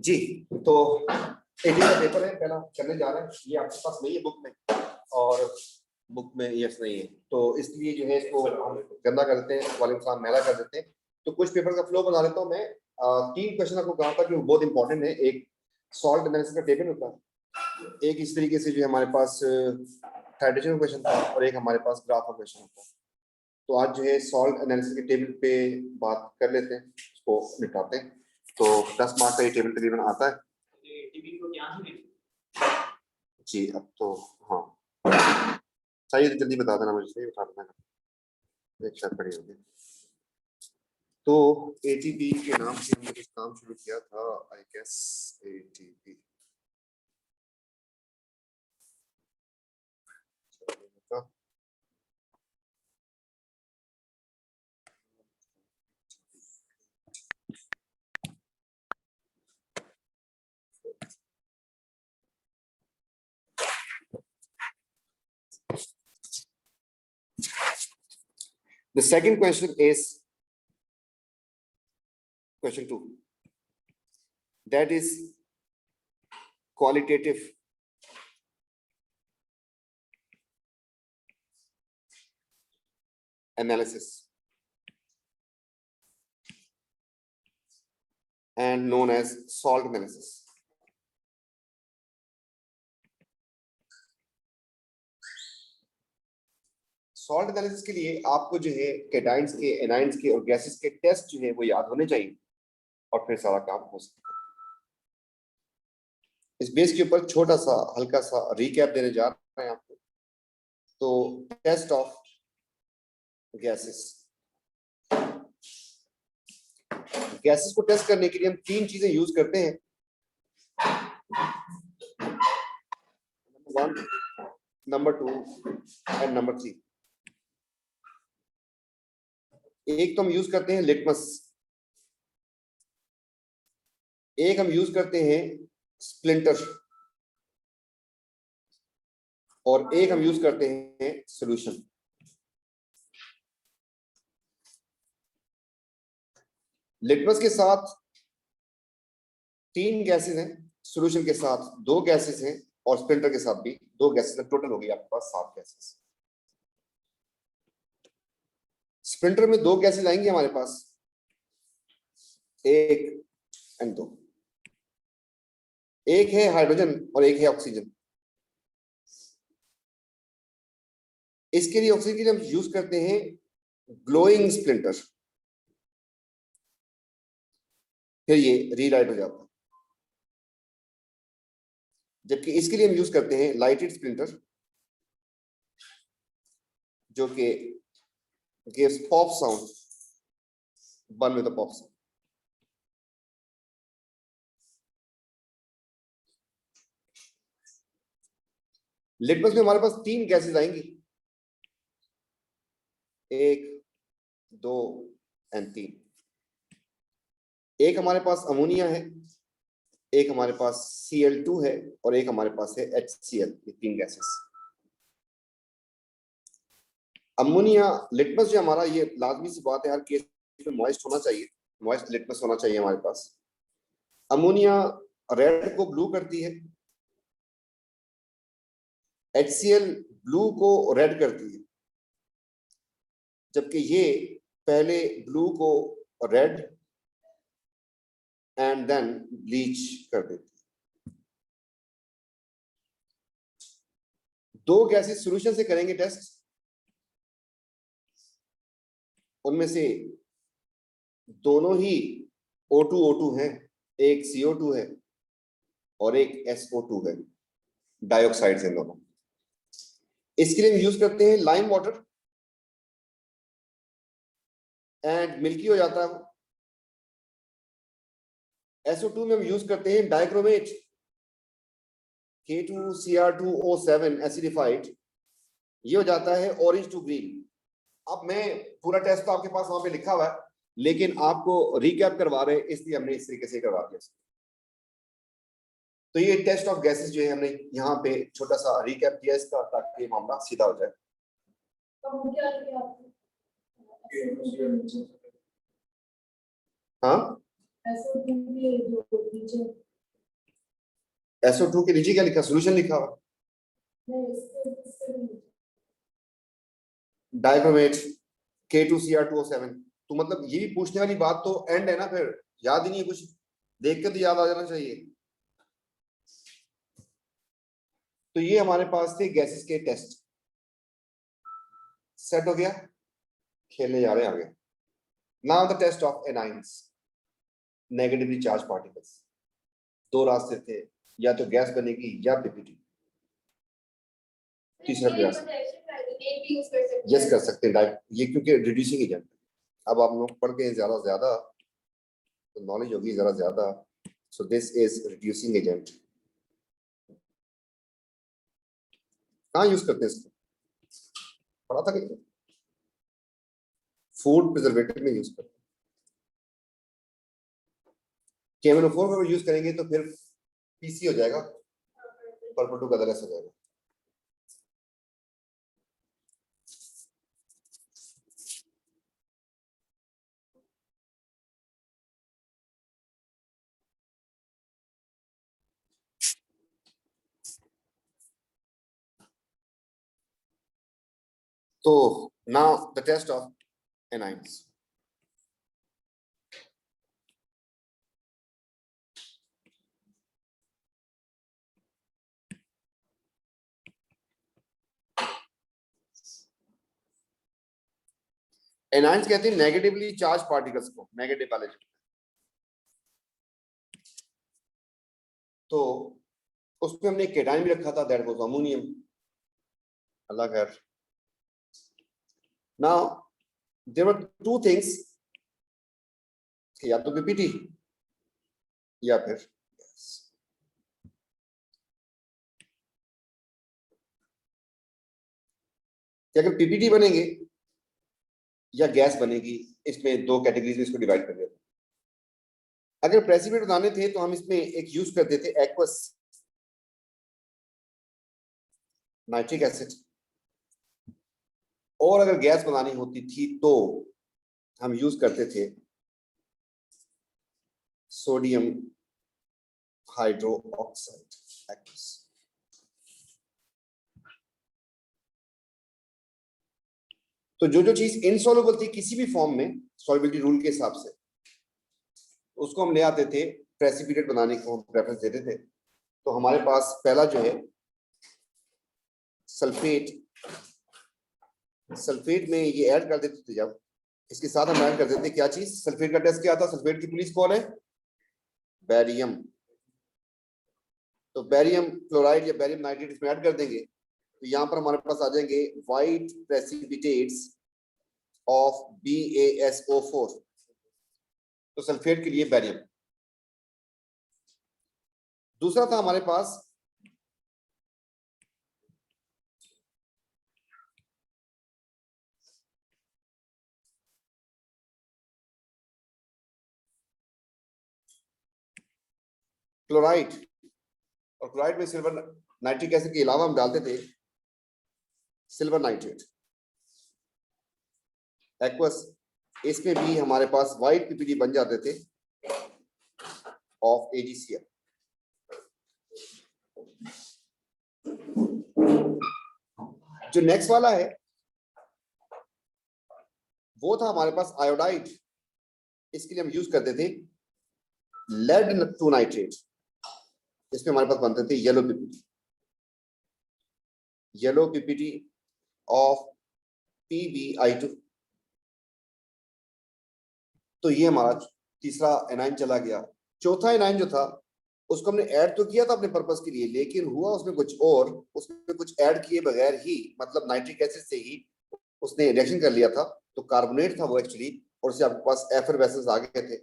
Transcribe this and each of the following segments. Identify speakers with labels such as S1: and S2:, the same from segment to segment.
S1: जी। तो एटी का पेपर है, पहला करने जा रहे हैं। ये आपके पास नहीं है बुक में, और बुक में यस नहीं है, तो इसलिए जो है इसको हम गंदा कर देते हैं, वाले इंसान मैला कर देते हैं। तो कुछ पेपर का फ्लो बना लेता हूँ मैं। 3 क्वेश्चन आपको कहा था कि वो बहुत इंपॉर्टेंट है। एक सॉल्ट एनालिसिस का टेबल होता है, एक इस तरीके से जो हमारे पास हाइड्रोजन क्वेश्चन था, और एक हमारे पास ग्राफ का क्वेश्चन होता है। तो आज जो है सॉल्ट एनालिसिस के टेबल पे बात कर लेते हैं, उसको निपटाते हैं। तो 10 मार्क्स का ये टेबल तकरीबन आता है जी। अब तो हाँ चाहिए तो जल्दी बता देना मुझे, सही बता देना, एक शर्त पड़ी होगी। तो एटीपी के नाम से हमने कुछ काम शुरू किया था, I guess ATP The second question is question 2. That is qualitative analysis and known as salt analysis. Salt analysis के लिए आपको जो है कैटाइंस के, एनाइंस के और गैसेस के टेस्ट जो है वो याद होने चाहिए, और फिर सारा काम हो सकता है। इस बेस के ऊपर छोटा सा हल्का सा रिकैप देने जा रहे हैं आपको। तो टेस्ट ऑफ गैसेस, गैसेस को टेस्ट करने के लिए हम 3 चीजें यूज करते हैं। Number 1, number 2 and number 3। एक तो हम यूज करते हैं लिटमस, एक हम यूज करते हैं स्प्लिंटर, और एक हम यूज करते हैं सॉल्यूशन। लिटमस के साथ 3 गैसेस हैं, सॉल्यूशन के साथ 2 गैसेस हैं, और स्प्लिंटर के साथ भी 2 गैसेस हैं। टोटल हो गई आपके पास 7 गैसेस। स्प्लिंटर में 2 गैसेस आएंगे हमारे पास, 1 एंड 2। एक है हाइड्रोजन और एक है ऑक्सीजन। इसके लिए ऑक्सीजन के लिए हम यूज करते हैं ग्लोइंग स्प्लिंटर, फिर ये रीलाइट हो जाता है। जबकि इसके लिए हम यूज करते हैं लाइटेड स्प्लिंटर, जो कि gives pop sound, burn with the pop sound. Litmus में हमारे पास 3 गैसेस आएंगी, 1, 2 एंड 3। एक हमारे पास अमोनिया है, एक हमारे पास Cl2 है, और एक हमारे पास है HCl। ये 3 गैसेस। अमोनिया लिटमस जो हमारा, ये लाजमी सी बात है, हर केस में मॉइस्ट होना चाहिए, मॉइस्ट लिटमस होना चाहिए हमारे पास। अमोनिया रेड को ब्लू करती है, HCl ब्लू को रेड करती है, जबकि ये पहले ब्लू को रेड एंड देन ब्लीच कर देती है। 2 गैसेस सॉल्यूशन से करेंगे टेस्ट, उनमें से दोनों ही O2O2 हैं, एक CO2 है और एक SO2 है, डाइऑक्साइड हैं दोनों। इसके लिए हम यूज करते हैं लाइम वाटर, एंड मिल्की हो जाता है वो। SO2 में हम यूज करते हैं डाइक्रोमेट, K2Cr2O7 एसिडिफाइड, ये हो जाता है ऑरेंज टू ग्रीन। अब मैं पूरा टेस्ट तो आपके पास वहां पे लिखा हुआ है, लेकिन आपको रिकैप करवा रहे हैं, इसलिए हमने इस तरीके से करवा दिया। तो ये टेस्ट ऑफ गैसेस जो है हमने यहाँ पे छोटा सा रिकैप किया इसका, ताकि मामला सीधा हो जाए। हाँ SO2 के नीचे क्या लिखा, सोल्यूशन लिखा हुआ, डाइक्रोमेट K2Cr2O7। तो मतलब ये भी पूछने वाली बात तो एंड है ना, फिर याद ही नहीं है कुछ, देख के तो याद आ जाना चाहिए। तो ये हमारे पास थे गैसेस के टेस्ट। सेट हो गया, खेलने जा रहे हैं आगे। Now the test of anions, negatively charge particles. दो रास्ते थे, या तो गैस बनेगी या पीपीटी। तीसरा प्रयास यस कर सकते हैं, ये क्योंकि रिड्यूसिंग एजेंट। अब आप लोग पढ़ के ज्यादा तो नॉलेज होगी जरा ज्यादा। So this is reducing agent. कहाँ यूज करते हैं इसको, पढ़ा था कहीं? फूड प्रिजर्वेटिव में यूज करते हैं। KMnO4 को यूज करेंगे तो फिर पीसी हो जाएगा, पर्पल टू कलरलेस हो जाएगा। तो now the test of anions. Anions कहते हैं नेगेटिवली चार्ज पार्टिकल्स को, नेगेटिव वाले। तो उसमें हमने केटाइन भी रखा था, दैट वाज अमोनियम। अल्लाह खैर। Now there were two things, या तो पीपीटी या फिर गैस। अगर पीपीटी बनेंगे या गैस बनेगी, इसमें दो कैटेगरीज में इसको डिवाइड कर देते हैं। अगर प्रेसिपिटेट बनाने थे तो हम इसमें एक यूज करते थे एक्वस नाइट्रिक एसिड, और अगर गैस बनानी होती थी तो हम यूज करते थे सोडियम हाइड्रो ऑक्साइड एक्वस। तो जो जो चीज इनसॉल्युबल थी किसी भी फॉर्म में, सॉल्युबिलिटी रूल के हिसाब से, उसको हम ले आते थे, प्रेसिपिटेट बनाने को हम प्रेफरेंस देते थे। तो हमारे पास पहला जो है सल्फेट। सल्फेट में ये ऐड कर देते थे, जब इसके साथ हम ऐड कर देते क्या चीज, सल्फेट का टेस्ट क्या आता, सल्फेट की पुलिस कौन है, बैरियम। तो बैरियम क्लोराइड या बैरियम नाइट्रेट इसमें ऐड कर देंगे, तो यहाँ पर हमारे पास आ जाएंगे वाइट प्रेसिपिटेट्स ऑफ BaSO4। तो सल्फेट के लिए बैरियम। दूसरा था हमारे पास क्लोराइड, और क्लोराइड में सिल्वर नाइट्रिक एसिड के अलावा हम डालते थे सिल्वर नाइट्रेट एक्वस। इसमें भी हमारे पास वाइट पीपीटी बन जाते थे ऑफ AgCl। जो नेक्स्ट वाला है वो था हमारे पास आयोडाइड। इसके लिए हम यूज करते थे लेड टू नाइट्रेट। इसमें हमारे पास बनते थे yellow PPT, yellow PPT of PbI2। तो ये हमारा तीसरा एनाइन चला गया। चौथा एनाइन जो था उसको हमने ऐड तो किया था अपने पर्पस के लिए, लेकिन हुआ उसमें कुछ और, उसमें कुछ ऐड किए बगैर ही, मतलब नाइट्रिक एसिड से ही उसने रिएक्शन कर लिया था। तो कार्बोनेट था वो एक्चुअली, और उससे आपके पास एफरवेसेंस आ गए थे,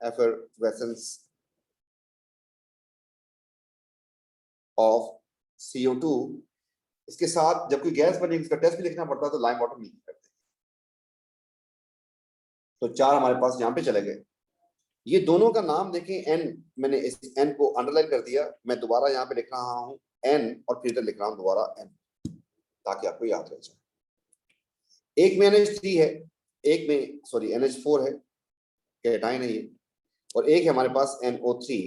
S1: एफरवेसेंस ऑफ CO2। इसके साथ जब कोई गैस बनेगी इसका टेस्ट भी लिखना पड़ता है, तो लाइम वाटर नहीं करते। तो चार हमारे पास यहाँ पे चले गए। ये दोनों का नाम देखें, एन, मैंने इस एन को अंडरलाइन कर दिया, मैं दोबारा यहाँ पे लिख रहा हूँ एन, और फिर इधर लिख रहा हूँ दोबारा एन, ताकि आपको याद रह जाए। एक में NH3 है, एक में सॉरी NH4 है, कैटाइन है ये, और एक है हमारे पास NO3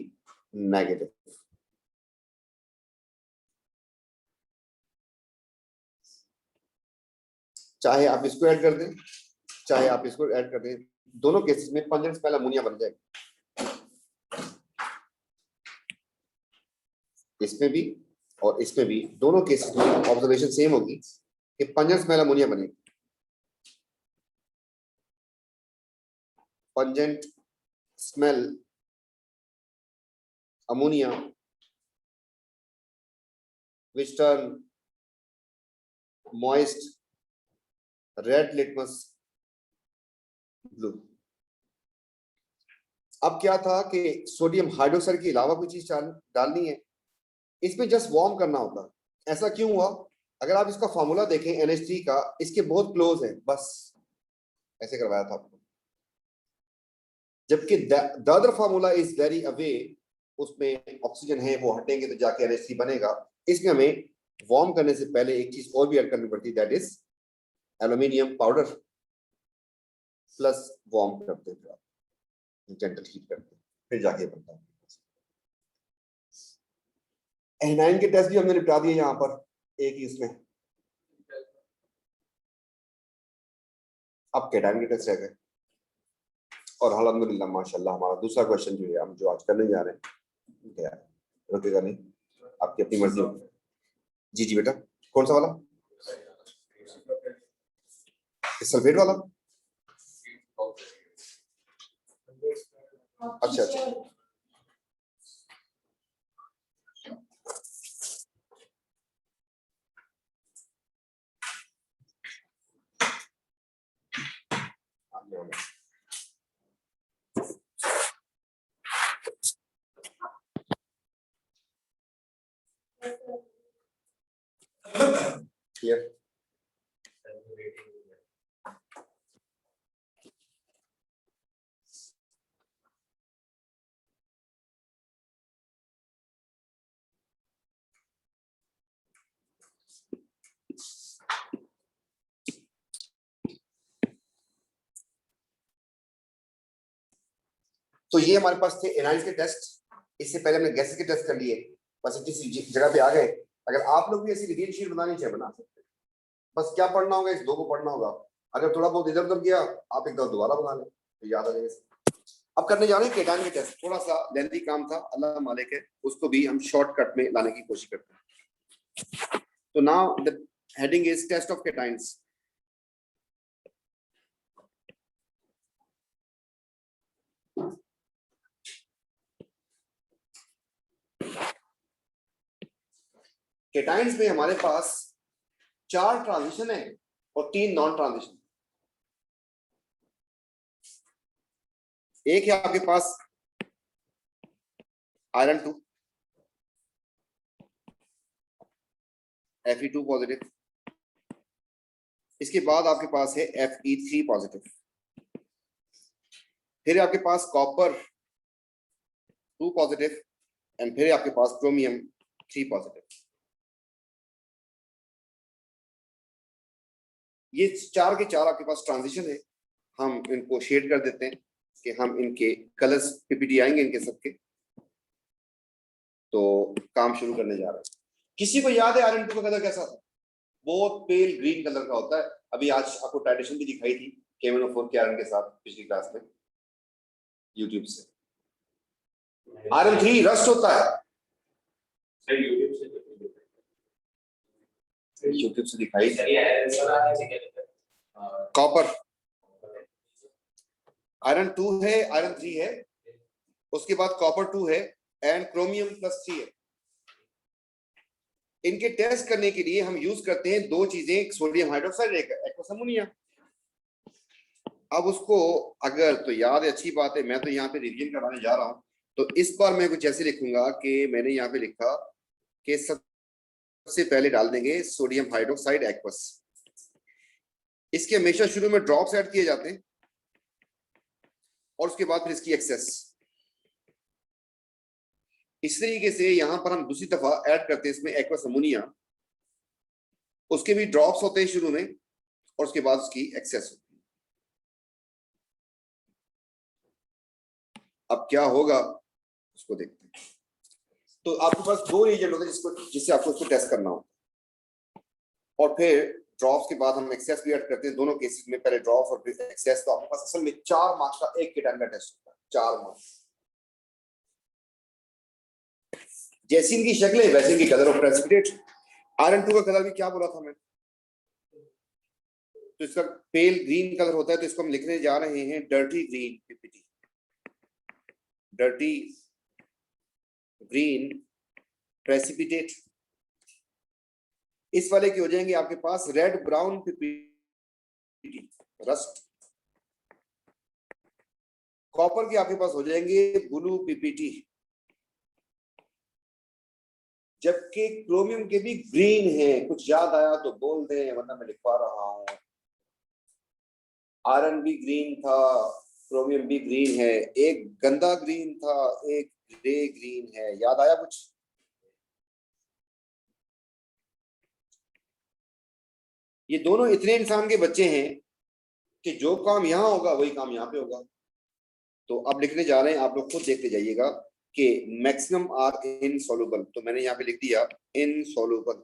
S1: नेगेटिव। चाहे आप इसको ऐड कर दें, चाहे आप इसको ऐड कर दें, दोनों केसेस में पंजेंट स्मेल अमोनिया बन जाएगा। इसमें भी और इसमें भी, दोनों केसेस में ऑब्जर्वेशन सेम होगी कि पंजेंट स्मेल अमोनिया बनेगी। Pungent smell ammonia which turn moist red litmus blue। अब क्या था कि सोडियम हाइड्रोक्साइड के अलावा कोई चीज डालनी है, इसमें जस्ट वार्म करना होता है। ऐसा क्यों हुआ? अगर आप इसका फॉर्मूला देखें NH3 का, इसके बहुत क्लोज है, बस ऐसे करवाया था आपको। जबकि the other formula is very away, उसमें ऑक्सीजन है, वो हटेंगे तो जाके NH3 बनेगा। इसमें हमें वार्म करने से पहले एक चीज और भी ऐड करनी पड़ती है, that is aluminium powder plus warm करते हैं, जेंटल हीट करते हैं, फिर जाके बनता है। एनाइन के टेस्ट भी हमने निपटा दिए यहाँ पर एक ही इसमें। अब कैटाइन के टेस्ट रह गए और अल्हम्दुलिल्लाह माशाल्लाह हमारा दूसरा क्वेश्चन जो है हम जो आज करने जा रहे हैं, क्या रुकेगा नहीं, आपकी अपनी मर्जी होगी। जी जी बेटा, कौन सा वाला? सल्फेट वाला? अच्छा अच्छा, Here. तो ये हमारे पास थे एनाइंस के टेस्ट। इससे पहले हमने गैसेस के टेस्ट कर लिए, बस किसी जगह पे आ गए। अगर आप लोग भी ऐसी रिवीजन शीट बनानी चाहिए बना सकते हैं, बस क्या पढ़ना होगा, इस दो को पढ़ना होगा। अगर थोड़ा बहुत इधर उधर गया, आप एक दफा दोबारा बना लें तो याद आ जाएगा। अब करने जा रहे हैं केटाइन के टेस्ट। थोड़ा सा लेंथी काम था, अल्लाह मालिक है, उसको भी हम शॉर्टकट में लाने की कोशिश करते हैं। तो now the heading is test of cations. Cations में हमारे पास 4 ट्रांजिशन है और 3 नॉन ट्रांजिशन। एक है आपके पास आयरन 2 Fe2 पॉजिटिव, इसके बाद आपके पास है Fe3 पॉजिटिव, फिर आपके पास कॉपर 2 पॉजिटिव एंड फिर आपके पास क्रोमियम 3 पॉजिटिव। ये 4 के 4 आपके पास ट्रांजिशन है। हम इनको शेड कर देते हैं कि हम इनके कलर्स पीपीटी आएंगे इनके सबके। तो काम शुरू करने जा रहे हैं। किसी को याद है आयरन 2 का कलर कैसा था? बहुत पेल ग्रीन कलर का होता है। अभी आज आपको टाइटेशन भी दिखाई थी KMnO4 के आयरन के साथ पिछली क्लास में यूट्यूब से। आयरन 3 रस्ट होता है, यूट्यूब से दिखाई। कॉपर आयरन 2 है, आयरन 3 है, उसके बाद कॉपर 2 है एंड क्रोमियम +3 है। इनके टेस्ट करने के लिए हम यूज करते हैं 2 चीजें, एक सोडियम हाइड्रोक्साइड, एक एक्वस अमोनिया। अब उसको अगर तो याद है, अच्छी बात है, मैं तो यहाँ पे रिवीजन कराने जा रहा हूँ। तो इस बार मैं कुछ ऐसे लिखूंगा कि मैंने यहाँ पे लिखा कि सबसे पहले डाल देंगे सोडियम हाइड्रोक्साइड एक्वस। इसके हमेशा शुरू में ड्रॉप्स ऐड किए जाते हैं और उसके बाद फिर इसकी एक्सेस। इस तरीके से यहां पर हम दूसरी दफा ऐड करते हैं इसमें एक्वस अमोनिया, उसके भी ड्रॉप्स होते हैं शुरू में और उसके बाद उसकी एक्सेस होती है। अब क्या होगा उसको देखते हैं। तो आपके पास दो रिएजेंट होते हैं जिससे आपको उसको टेस्ट करना हो, और फिर ड्रॉप्स के बाद हम एक्सेस भी ऐड करते हैं। दोनों केसेस में पहले ड्रॉप्स और फिर एक्सेस। तो आपके पास असल में 4 मार्क्स का एक कीटाणु का टेस्ट होता है, 4 मार्क्स। जैसी इनकी शक्लें वैसे इनकी कलर ऑफ प्रेसिपिटेट। आयरन 2 का कलर भी क्या बोला था मैं, तो इसका पेल ग्रीन कलर होता है, तो इसको हम लिखने जा रहे हैं dirty green PPT, dirty green precipitate. इस वाले की हो जाएंगे आपके पास red brown PPT, rust. Copper के आपके पास हो जाएंगे ब्लू पीपीटी, जबकि क्रोमियम के भी ग्रीन है। कुछ याद आया तो बोल दें, वरना मैं लिखवा रहा हूं। आयरन भी ग्रीन था, क्रोमियम भी ग्रीन है, एक गंदा ग्रीन था, एक ग्रे ग्रीन है। याद आया कुछ? ये दोनों इतने इंसान के बच्चे हैं कि जो काम यहां होगा वही काम यहां पे होगा। तो अब लिखने जा रहे हैं, आप लोग खुद देखते जाइएगा कि मैक्सिमम आर इनसॉल्युबल। तो मैंने यहाँ पे लिख दिया इनसॉल्युबल,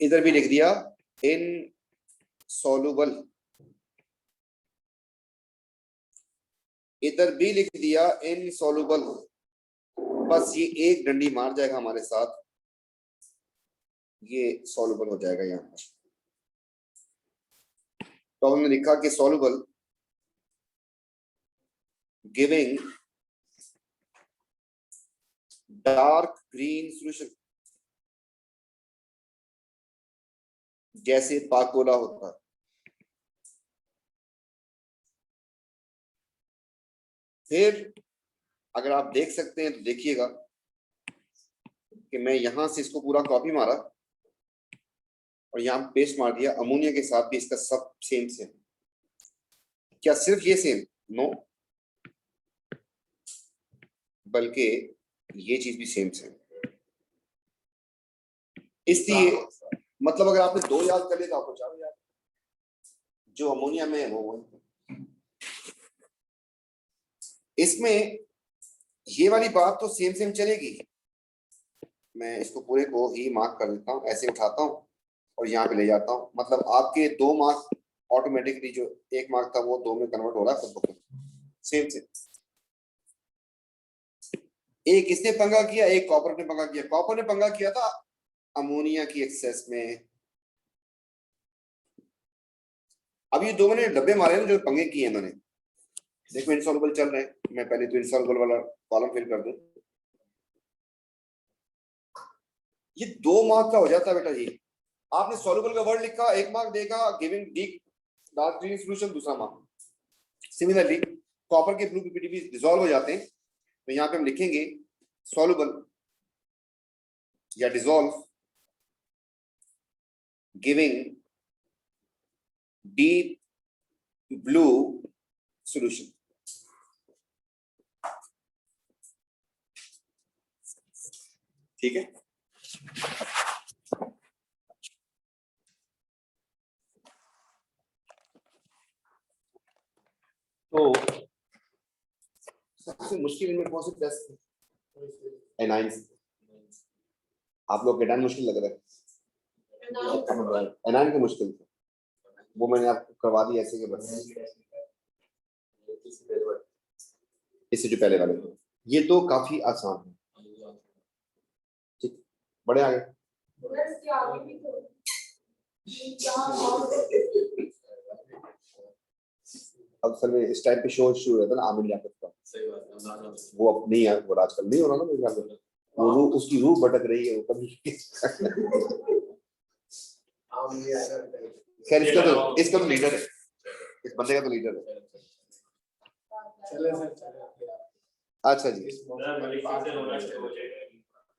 S1: इधर भी लिख दिया इनसॉल्युबल, इधर भी लिख दिया इनसॉल्युबल। बस ये एक डंडी मार जाएगा हमारे साथ, ये सॉल्युबल हो जाएगा यहाँ पर। तो हमने लिखा कि soluble giving dark green solution, जैसे पाकोला होता है। फिर अगर आप देख सकते हैं तो देखिएगा कि मैं यहां से इसको पूरा कॉपी मारा और यहां पेस्ट मार दिया। अमोनिया के साथ भी इसका सब सेम सेम। क्या सिर्फ ये सेम? नो, बल्कि ये चीज भी सेम सेम। इसलिए मतलब अगर आपने 2 याद कर लिया तो आपको 4 याद। जो अमोनिया में है वो इसमें ये वाली बात तो सेम सेम चलेगी। मैं इसको पूरे को ही मार्क कर देता हूँ, ऐसे उठाता हूँ और यहाँ पे ले जाता हूँ। मतलब आपके 2 मार्क ऑटोमेटिकली, जो 1 मार्क था वो 2 में कन्वर्ट हो रहा है खुद ब खुद, सेम सेम। एक इसने पंगा किया, एक कॉपर ने पंगा किया। कॉपर ने पंगा किया था अमोनिया की एक्सेस में। अब ये 2 मैंने डब्बे मारे हैं जो पंगे किए इन्होंने। देखो इनसॉल्युबल चल रहे हैं, मैं पहले तो इनसॉल्युबल वाला कॉलम फिल कर दूं। ये 2 मार्क का हो जाता है बेटा। ये आपने सॉल्युबल का वर्ड लिखा, 1 मार्क देगा। Giving deep dark green solution, दूसरा मार्क। सिमिलरली कॉपर के ब्लू पीपीटी भी डिसॉल्व हो जाते हैं, तो यहाँ पे हम लिखेंगे सॉल्युबल या dissolve giving deep blue solution. ठीक है। तो सबसे मुश्किल इनमें कौन सी टेस्ट है? एनाइन। आप लोग एनाइन मुश्किल लग रहा है? एनाइन की मुश्किल थी, वो मैंने आपको करवा दी ऐसे के बस। इससे जो पहले वाले थे ये तो काफी आसान है। ठीक, बड़े आगे। अब सर में इस टाइप पे शो शुरू रहता है ना आमिर याकूब का, वो अब नहीं है, वो आजकल नहीं हो रहा ना मेरे ख्याल में। वो रूह, उसकी रूह भटक रही है वो कभी। खैर इसका तो लीडर है, इस बंदे का तो लीडर है। अच्छा जी,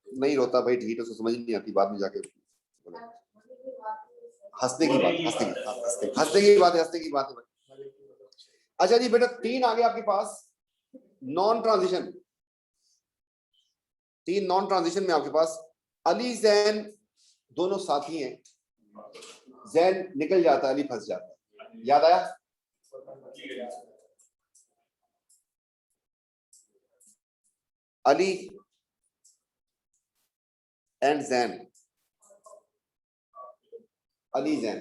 S1: नहीं रोता भाई, ढीठ उसको समझ नहीं आती, बाद में जाके हंसने की बात, हंसने की बात है, हंसने की बात है। अच्छा जी बेटा, 3 आ गए आपके पास नॉन ट्रांजिशन। 3 नॉन ट्रांजिशन में आपके पास अली जैन दोनों साथी हैं। जैन निकल जाता है, अली फंस जाता है। याद आया? अली एंड जैन, अली जैन,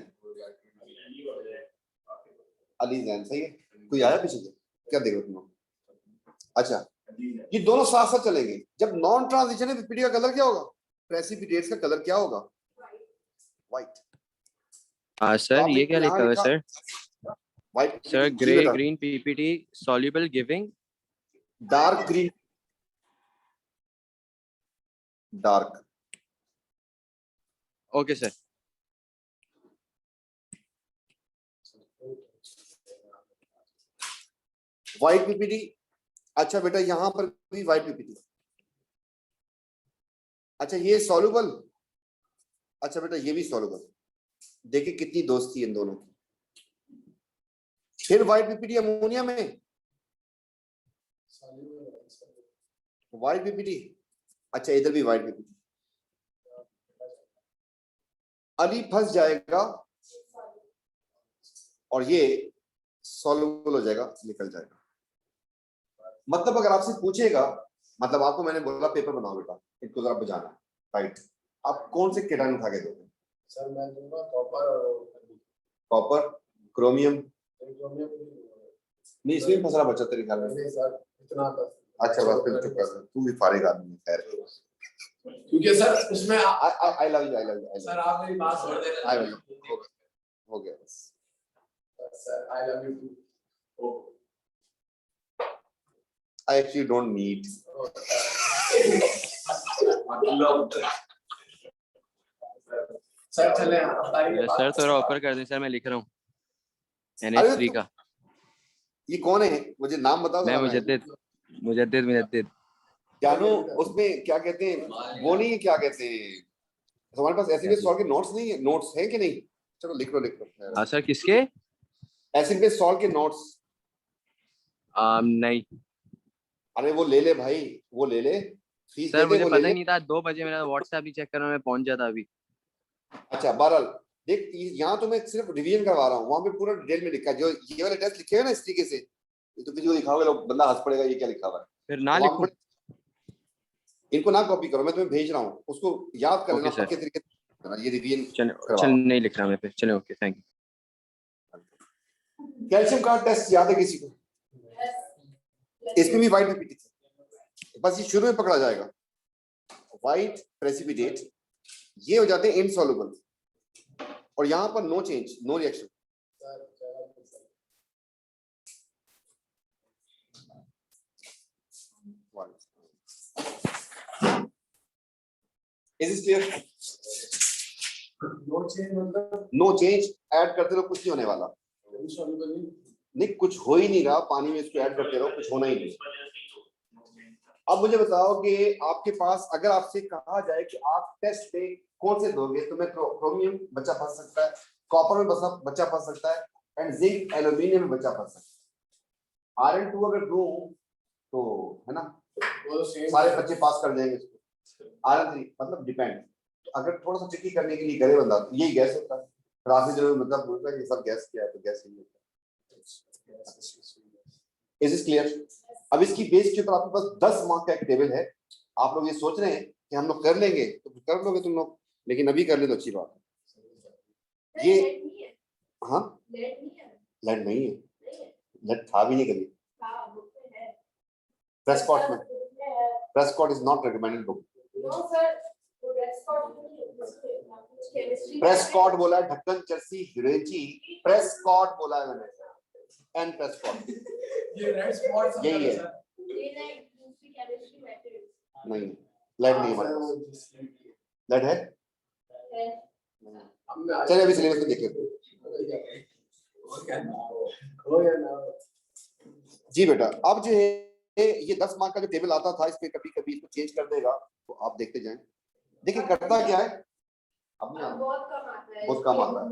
S1: अली जैन, सही है। कोई आया पीछे से? क्या देख रहे हो तुम लोग? अच्छा, ये दोनों साथ साथ चलेंगे। जब नॉन ट्रांजिशन पीपीटी का कलर क्या होगा? प्रेसिपिटेट्स का कलर क्या होगा? व्हाइट।
S2: हाँ सर, ये क्या लिखा हुआ है sir?
S1: White
S2: sir, grey green PPT soluble giving
S1: dark green, dark.
S2: Okay sir.
S1: White PPT. अच्छा बेटा, यहां पर भी व्हाइट पीपीटी। अच्छा, ये सॉल्युबल। अच्छा बेटा, ये भी सॉल्युबल। देखिए कितनी दोस्ती है इन दोनों की। फिर व्हाइट पीपीटी अमोनिया में, व्हाइट पीपीटी। अच्छा, इधर भी व्हाइट पीपीटी। अली फंस जाएगा और ये सॉल्युबल हो जाएगा, निकल जाएगा। मतलब अगर आपसे पूछेगा, मतलब आपको मैंने बोला पेपर बनाओ बेटा, इनको जरा बुझाना है, राइट? आप कौन से कीटाणु उठा के दोगे? सर मैं दूंगा कॉपर और कॉपर, क्रोमियम। नहीं, इसमें फंसा बच्चा तेरे ख्याल में? नहीं सर, इतना अच्छा बस फिर चुप कर, तू भी फारिग आदमी है। खैर, क्योंकि सर उसमें आई love you, I love you sir, आप मेरी बात सुन लेना। आई लव यू, हो गया बस sir, I love you too. I actually don't need. Sir चले
S2: सर, थोड़ा ऊपर कर दें सर, मैं लिख रहा हूँ NH3 का।
S1: ये कौन है? मुझे नाम बताओ।
S2: मैं मुजद्दिद।
S1: जानू, उसमें क्या कहते हैं वो नहीं है, क्या कहते हैं, हमारे पास एसिड बेस सॉल्ट के नोट्स नहीं है? नोट्स हैं कि नहीं? चलो लिख लो।
S2: हाँ सर, किसके?
S1: एसिड बेस सॉल्ट के नोट्स।
S2: नहीं
S1: अरे वो ले ले भाई, वो ले ले, फीस
S2: सर,
S1: दे दे,
S2: मुझे
S1: वो ले
S2: पता
S1: ले।
S2: ही नहीं था। 2 बजे मेरा व्हाट्सएप भी चेक करना, मैं पहुंच जाता अभी।
S1: अच्छा बहरहाल, देख यहाँ तो मैं सिर्फ रिवीजन करवा रहा हूँ, वहां पे पूरा डिटेल में लिखा है। जो ये वाले टेस्ट लिखे हुए ना इस तरीके से, ये तो किसी को दिखाओगे लोग, बंदा हंस पड़ेगा ये क्या लिखा हुआ है।
S2: फिर ना लिखूं?
S1: इनको ना कॉपी करो, मैं तुम्हें भेज रहा हूँ, उसको याद कर लेना पक्के तरीके से। ये रिवीजन
S2: चल नहीं लिख रहा मैं फिर। चलो ओके, थैंक यू।
S1: कैल्शियम का टेस्ट याद है किसी को? इसमें भी व्हाइट पीपीटी थी, बस ये शुरू में पकड़ा जाएगा। व्हाइट प्रेसिपिटेट, ये हो जाते हैं इनसॉल्युबल, और यहां पर no change, no reaction. Is it clear? No change मतलब नो चेंज, ऐड करते रहो, कुछ नहीं होने वाला। नहीं, कुछ हो ही नहीं रहा, पानी में इसको ऐड करते रहो, कुछ होना ही नहीं। अब मुझे बताओ कि आपके पास अगर आपसे कहा जाए कि आप टेस्ट में कौन से दोगे, तो मैं क्रोमियम बच्चा फंस सकता है, कॉपर में बच्चा फंस सकता है, एंड जिंक एल्यूमिनियम में बच्चा फंस सकता है। Rn2 अगर दूं तो है ना, सारे बच्चे पास कर जाएंगे इसको। Rn3 मतलब डिपेंड, तो अगर थोड़ा सा ट्रिकी करने के लिए करे बंदा, तो यही गैस होता है। राशि जो मतलब बोलता है कि सब गैस किया है, तो गैस ही होता है। Is it clear? अब इसकी बेस के ऊपर आपके पास 10 मार्क का एक टेबल है। आप लोग ये सोच रहे हैं कि हम लोग कर लेंगे, तो कर लोगे तुम लोग, लेकिन अभी कर ले तो अच्छी बात है। ये हाँ, लेड नहीं है, लेड था भी नहीं कभी। प्रेस्कॉट में, Prescott is not recommended book. Prescott बोला है, ढक्कन चर्सी हिरेची, प्रेस्कॉट बोला है मैंने, एन प्रेस्कॉट। ये रेड स्पॉट यही है। नहीं, लेड नहीं है, लेड है। चलिए अभी सिलेबस में देख लेते हैं। जी बेटा, अब जो है ये 10 मार्क का जो टेबल आता था, इसमें कभी कभी इसको चेंज कर देगा, तो आप देखते जाएं। देखिए करता क्या है, अब बहुत कम आता है,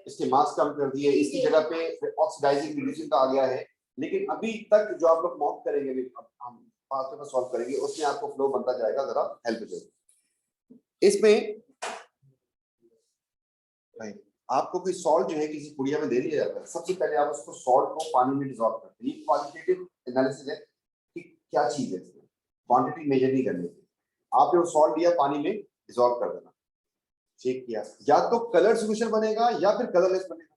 S1: इसके मार्क्स कम कर दिए, इसकी जगह पे ऑक्सीडाइजिंग रिड्यूसिंग का आ गया है। लेकिन अभी तक जो आप लोग मॉक करेंगे, हम पास पेपर सॉल्व करेंगे, उसमें आपको फ्लो बनता जाएगा, जरा हेल्प करेगा। इसमें आपको कोई सॉल्ट जो है किसी पुड़िया में दे दिया जाता है, सबसे पहले आप उसको सॉल्ट को पानी में डिसॉल्व करते हैं। ये क्वालिटेटिव एनालिसिस है कि क्या चीज है इसमें। क्वांटिटी मेजर नहीं करनी थी, आपने वो सॉल्ट लिया पानी में डिसॉल्व कर देना, चेक किया, या तो कलर सॉल्यूशन बनेगा या फिर कलरलेस बनेगा।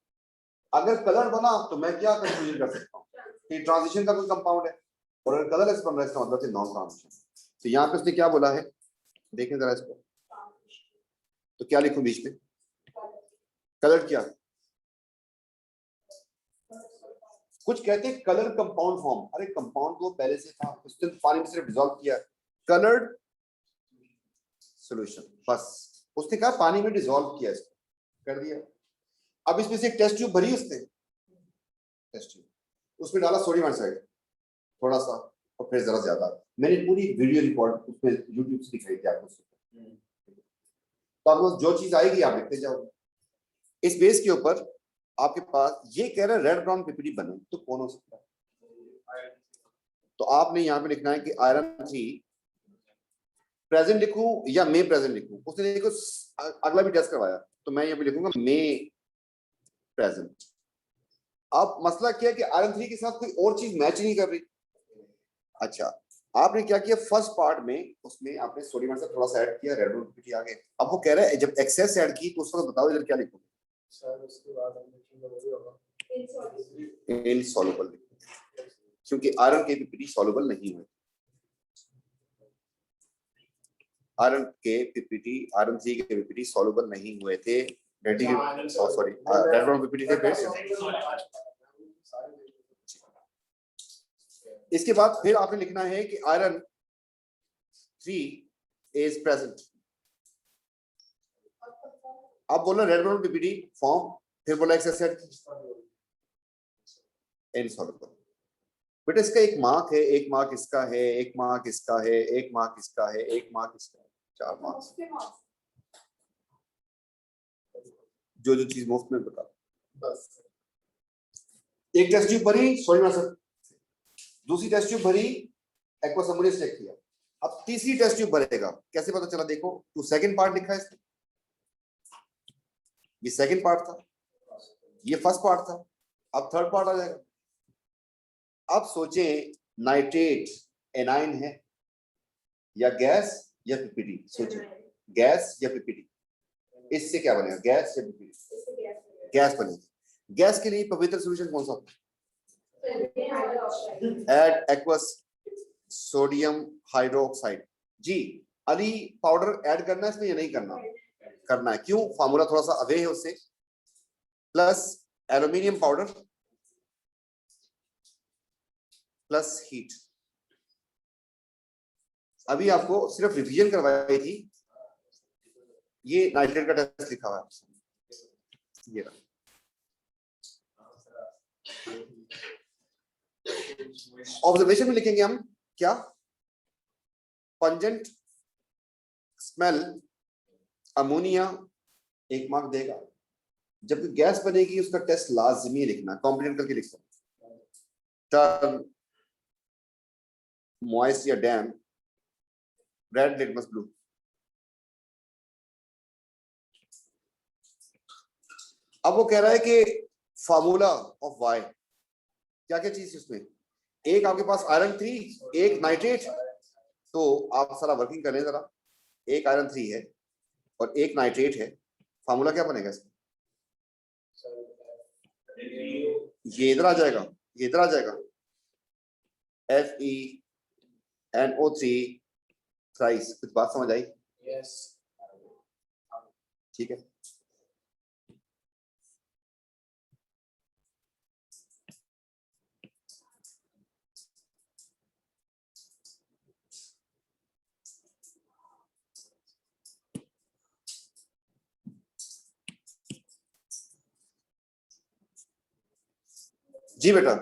S1: अगर कलर बना तो मैं क्या कंक्लूजन कर सकता हूँ कि ट्रांजिशन का कोई कंपाउंड है, और अगर कलरलेस बन रहा है इसका मतलब है नॉन ट्रांजिशन। तो यहाँ पे उसने क्या बोला है, देखें जरा इसको, तो क्या लिखूं बीच में, कलर क्या, कुछ कहते हैं कलर कंपाउंड फॉर्म, अरे कंपाउंड तो पहले से था, उसने पानी में सिर्फ डिसॉल्व किया, कलर्ड सॉल्यूशन, बस उसने कहा पानी में डिसॉल्व किया, इसको कर दिया। अब इसमें से एक टेस्ट ट्यूब भरी उसने, टेस्ट ट्यूब, उसमें डाला सोडियम आयोडाइड थोड़ा सा और फिर जरा ज्यादा, मैंने पूरी वीडियो रिकॉर्ड उसमें यूट्यूब से दिखाई थी आपको, तो आपको जो चीज आएगी आप लिखते जाओ। इस बेस के ऊपर आपके पास ये कह रहा है रेड ब्राउन पीपीटी बने, तो कौन हो सकता है, तो आपने यहाँ पे लिखना है कि आयरन 3 प्रेजेंट लिखूं या मे प्रेजेंट लिखूं। उसने देखो अगला भी टेस्ट करवाया, तो मैं यहाँ पे लिखूंगा मे प्रेजेंट। अब मसला क्या है कि आयरन 3 के साथ कोई और चीज मैच नहीं कर रही। अच्छा, आपने क्या किया, फर्स्ट पार्ट में उसमें आपने सोडियम से थोड़ा सा ऐड किया, रेड ब्राउन पीपीटी आ गए। अब वो कह रहा है जब एक्सेस ऐड की तो उस वक्त बताओ इधर क्या लिखोगे, सर उसके बाद हम लिखेंगे वही होगा इनसॉल्युबल, क्योंकि आयरन के पीपीटी सॉल्युबल नहीं हुए, आयरन के पीपीटी, आयरन 3 के पीपीटी सॉल्युबल नहीं हुए थे, सॉरी रेड ब्राउन पीपीटी थे बेस। इसके बाद फिर आपने लिखना है कि आयरन 3 इज प्रेजेंट। अब बोला रेड ब्राउन पीपीटी फॉर्म, फिर बोला एक्सेस इनसॉल्युबल। बेटा इसका एक मार्क है, एक मार्क इसका है, एक मार्क इसका है, एक मार्क इसका है, एक मार्क इसका है, 4 मार्क्स। जो जो चीज मुफ्त में बता, बस एक टेस्ट ट्यूब भरी सोडियम आयोडाइड, दूसरी टेस्ट ट्यूब भरी एक्वस अमोनिया चेक किया, अब तीसरी टेस्ट ट्यूब भरेगा, कैसे पता चला, देखो तो सेकंड पार्ट लिखा है इसमें, ये सेकंड पार्ट था, ये फर्स्ट पार्ट था, अब थर्ड पार्ट आ जाएगा। अब सोचें नाइट्रेट एनाइन है या गैस या पीपीटी, सोचें गैस या पीपीटी, इससे क्या बनेगा, गैस या पीपीटी, गैस बनेगा। गैस के लिए पवित्र सॉल्यूशन कौन सा होता है, ऐड एक्वस सोडियम हाइड्रोक्साइड। जी अली पाउडर ऐड करना है इसमें या नहीं करना, करना है, क्यों, फार्मूला थोड़ा सा अवे है उससे, plus aluminium powder plus heat. अभी आपको सिर्फ रिवीजन करवाई थी, ये नाइट्रेट का टेस्ट लिखा हुआ है, ये रहा। ऑब्जर्वेशन में लिखेंगे हम क्या, पंजेंट स्मेल अमोनिया 1 मार्क देगा, जबकि गैस बनेगी उसका टेस्ट लाजमी लिखना, कॉम्प्लीमेंट करके लिख सकते, टर्न मॉइस्ट या डैम, रेड लिटमस ब्लू। अब वो कह रहा है कि फार्मूला ऑफ वाई, क्या क्या चीज उसमें, एक आपके पास आयरन 3, एक नाइट्रेट, तो आप सारा वर्किंग करें जरा, एक आयरन 3 है और एक नाइट्रेट है, फार्मूला क्या बनेगा इसका, ये इधर आ जाएगा, ये इधर आ जाएगा, FeNO3 थ्राइस। कुछ बात समझ आई, यस ठीक है। जी बेटा,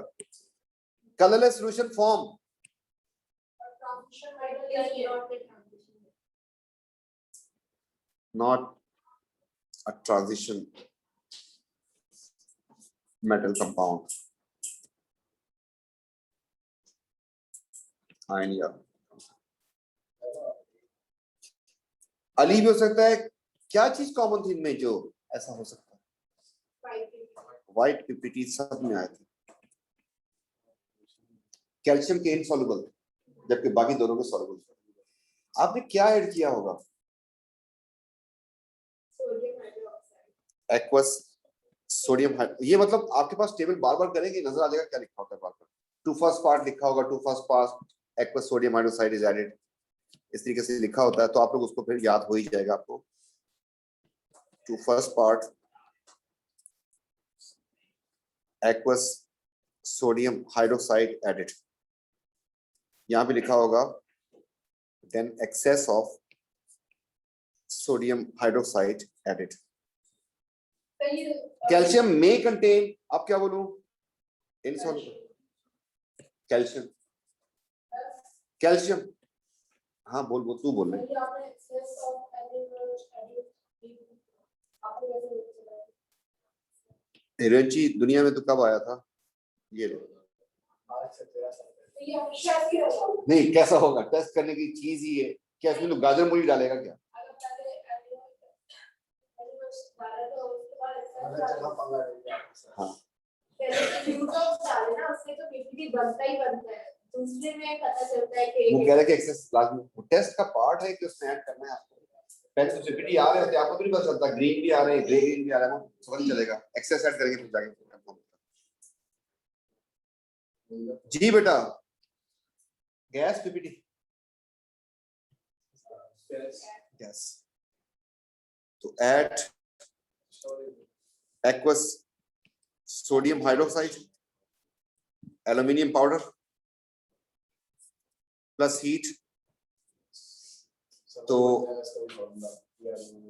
S1: colourless solution form, not a transition metal compound, ion या अली भी हो सकता है। क्या चीज कॉमन थी इनमें जो ऐसा हो सकता है, व्हाइट पीपीटी सब में आए थे, कैल्शियम के इनसॉल्युबल, जबकि बाकी दोनों में सॉल्युबल। आपने क्या ऐड किया होगा? Aqueous sodium. ये मतलब आपके पास टेबल बार बार करेंगे नजर आ जाएगा क्या लिखा होता है बार बार। टू फर्स्ट पार्ट लिखा होगा, to first part aqueous sodium hydroxide is added, इस तरीके से लिखा होता है, तो आप लोग उसको फिर याद हो ही जाएगा आपको। To first part aqueous sodium hydroxide added, यहां पे लिखा होगा then excess of sodium hydroxide added. Calcium में कंटेन, आप क्या बोलूं, इनसॉल्युबल कैल्शियम। कैल्शियम, हाँ बोल तू बोल रहे। हिरोची दुनिया में तो कब आया था ये नहीं, कैसा होगा, टेस्ट करने की चीज ही है क्या, इसमें तो गाजर मूली डालेगा क्या? हाँ वो कह रहे कि एक्सेस लाजमी, वो टेस्ट का पार्ट है कि उसमें ऐड करना है आपको। पेंसिलिटी आ रहे होते हैं आपको भी नहीं पता चलता, ग्रीन भी आ रहे हैं, ग्रे ग्रीन भी आ रहा है, वो समझ नहीं चलेगा, एक्सेस ऐड करेंगे फिर जाके कंफर्म। जी बेटा, गैस पीपीटी, गैस तो add aqueous sodium hydroxide aluminium powder plus heat, तो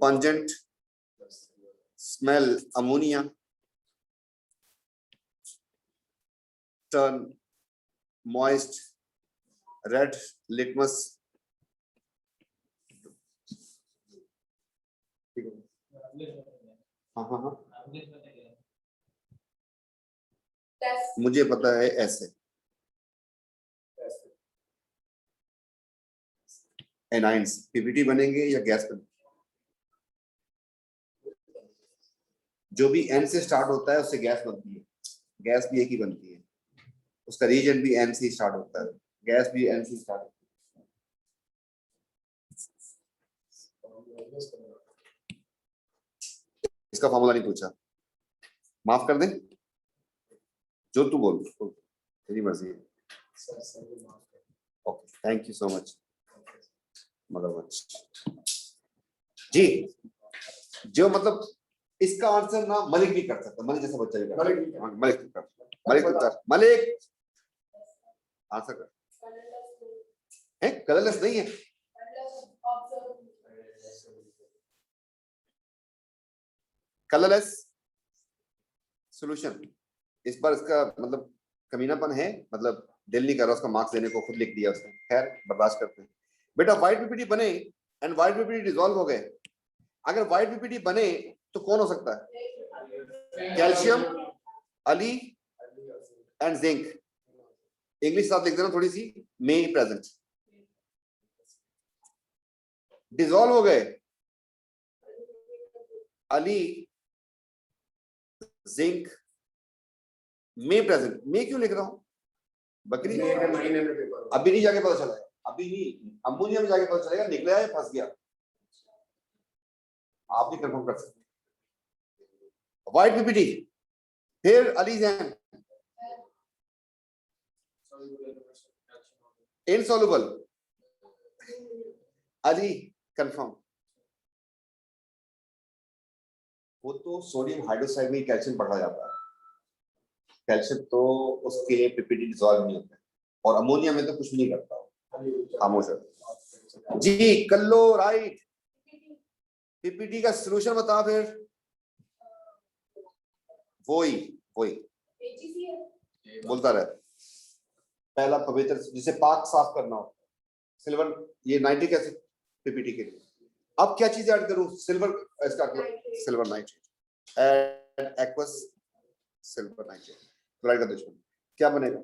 S1: pungent smell ammonia turn moist red litmus, हाँ मुझे पता है ऐसे एनाइंस पीपीटी बनेंगे या गैस बनेंगे, जो भी एन से स्टार्ट होता है उससे गैस बनती है, गैस भी एक ही बनती है, उसका रीजन भी एन से स्टार्ट होता है, गैस भी एन से स्टार्ट होता है। इसका फॉर्मूला नहीं पूछा, माफ कर दे, जो तू बोल तेरी मर्जी है। Okay thank you so much मगर जी, जो मतलब इसका आंसर ना मलिक भी कर सकता, मलिक जैसा बच्चा भी कर, मलिक आंसर कर, है कलरलेस नहीं है, कलरलेस सॉल्यूशन। इस बार इसका मतलब कमीनापन है, मतलब दिल नहीं कर रहा उसका मार्क्स देने को, खुद लिख दिया उसने, खैर बर्दाश्त करते हैं। बेटा व्हाइट पीपीटी बने एंड व्हाइट पीपीटी डिसॉल्व हो गए, अगर व्हाइट पीपीटी बने तो कौन हो सकता है? Calcium, Ali and zinc, English साथ लिख देना थोड़ी सी, मे प्रेजेंट, डिसॉल्व हो गए अली जिंक मे प्रेजेंट, मे क्यों लिख रहा हूं बकरी, अभी नहीं जाके पता चला, अभी नहीं अमोनिया में जाके पता चलेगा निकला है फंस गया, आप भी कंफर्म कर सकते। व्हाइट पीपीटी फिर अली जैन इनसॉल्युबल, अली कंफर्म, वो तो सोडियम हाइड्रोक्साइड में कैल्शियम पढ़ा जाता है, कैल्शियम तो उसके पीपीटी डिसॉल्व नहीं होता है, और अमोनिया में तो कुछ भी नहीं करता, खामोश है जी। कल्लो राइट, पीपीटी का सॉल्यूशन बता फिर, वही बोलता रहे, पहला पवित्र जिसे पाक साफ करना हो, सिल्वर, ये नाइट्रिक एसिड पीपीटी के लिए। अब क्या चीज ऐड करूं, सिल्वर, इसका silver nitrate, add aqueous silver nitrate, chloride का दुश्मन, क्या बनेगा?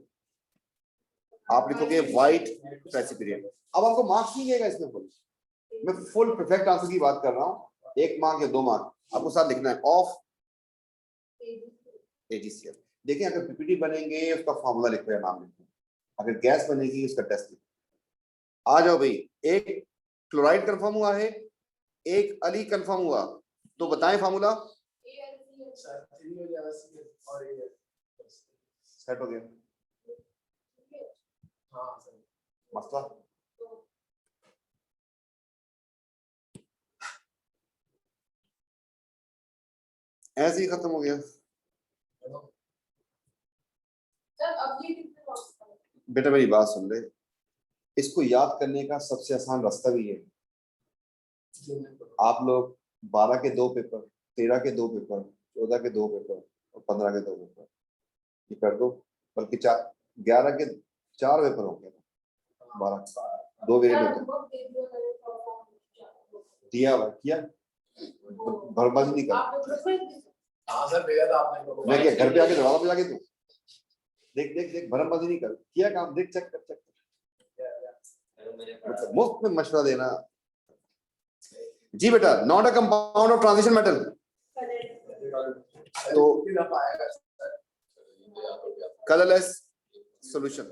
S1: आप लिखोगे व्हाइट प्रेसिपिटेट। अब आपको मार्क्स नहीं देगा इसमें, फुल, मैं फुल परफेक्ट आंसर की बात कर रहा हूं, 1 मार्क या 2 मार्क आपको साथ लिखना है, ऑफ AgCl। देखिए अगर पीपीटी बनेंगे उसका फॉर्मूला लिखो या नाम लिखो, अगर गैस बनेगी उसका टेस्ट लिखो, आ जाओ भाई, एक क्लोराइड कंफर्म हुआ है, एक अली कंफर्म हुआ, तो बताएं फार्मूला। सेट हो गया मसला। ऐसे ही खत्म हो गया। बेटा मेरी बात सुन ले, इसको याद करने का सबसे आसान रास्ता भी है। आप लोग 12 के 2 पेपर, 13 के 2 पेपर, 14 के 2 पेपर और 15 के 2 पेपर ये कर दो, बल्कि 11 के 4 पेपर होंगे, 12 2 वेरिएबल दिया हुआ किया, भरबाजी नहीं कर। मैं क्या घर पे आके दरवाजा पे जाके तू देख देख देख, भरबाजी नहीं कर, किया काम देख, चेक कर चेक कर, मुफ्त में मशवरा देना। जी बेटा, not a compound of transition metal, तो कलरलेस सॉल्यूशन।